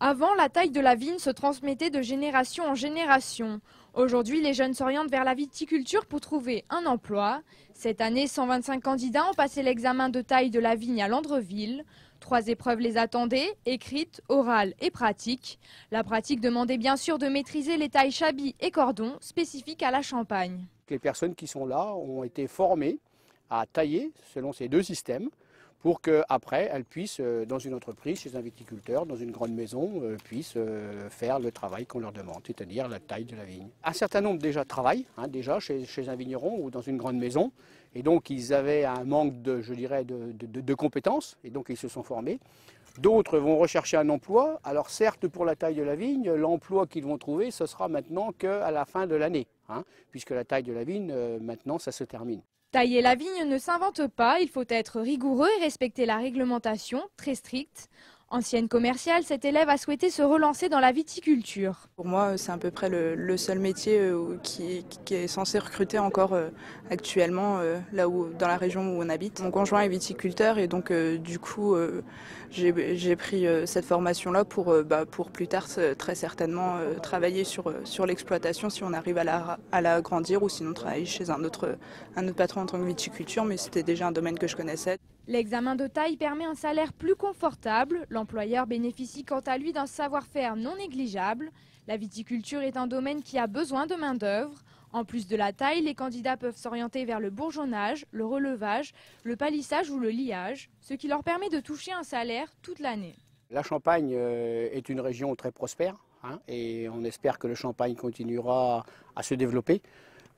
Avant, la taille de la vigne se transmettait de génération en génération. Aujourd'hui, les jeunes s'orientent vers la viticulture pour trouver un emploi. Cette année, 125 candidats ont passé l'examen de taille de la vigne à Landreville. 3 épreuves les attendaient, écrites, orales et pratiques. La pratique demandait bien sûr de maîtriser les tailles chablis et cordons spécifiques à la Champagne. Les personnes qui sont là ont été formées à tailler selon ces deux systèmes pour qu'après elles puissent, dans une entreprise, chez un viticulteur, dans une grande maison, puissent faire le travail qu'on leur demande, c'est-à-dire la taille de la vigne. Un certain nombre déjà travaillent, déjà chez un vigneron ou dans une grande maison, et donc ils avaient un manque de compétences, et donc ils se sont formés. D'autres vont rechercher un emploi. Alors certes, pour la taille de la vigne, l'emploi qu'ils vont trouver, ce sera maintenant qu'à la fin de l'année, puisque la taille de la vigne, maintenant, ça se termine. Tailler la vigne ne s'invente pas, il faut être rigoureux et respecter la réglementation, très stricte. Ancienne commerciale, cette élève a souhaité se relancer dans la viticulture. Pour moi, c'est à peu près le seul métier qui est censé recruter encore actuellement, là où, dans la région où on habite. Mon conjoint est viticulteur et donc du coup, j'ai pris cette formation-là pour plus tard, très certainement, travailler sur l'exploitation si on arrive à la agrandir ou sinon travailler chez un autre patron en tant que viticulture, mais c'était déjà un domaine que je connaissais. L'examen de taille permet un salaire plus confortable. L'employeur bénéficie quant à lui d'un savoir-faire non négligeable. La viticulture est un domaine qui a besoin de main-d'œuvre. En plus de la taille, les candidats peuvent s'orienter vers le bourgeonnage, le relevage, le palissage ou le liage, ce qui leur permet de toucher un salaire toute l'année. La Champagne est une région très prospère, et on espère que le Champagne continuera à se développer.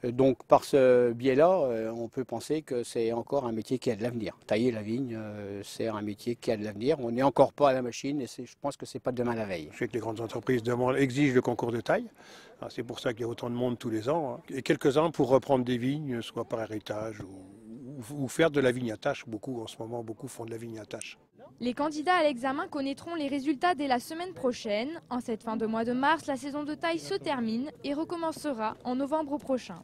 Donc par ce biais-là, on peut penser que c'est encore un métier qui a de l'avenir. Tailler la vigne, c'est un métier qui a de l'avenir. On n'est encore pas à la machine et je pense que ce n'est pas demain la veille. Je sais que les grandes entreprises exigent le concours de taille. C'est pour ça qu'il y a autant de monde tous les ans. Et quelques-uns pour reprendre des vignes, soit par héritage ou faire de la vigne à tâche. Beaucoup en ce moment, beaucoup font de la vigne à tâche. Les candidats à l'examen connaîtront les résultats dès la semaine prochaine. En cette fin de mois de mars, la saison de taille se termine et recommencera en novembre prochain.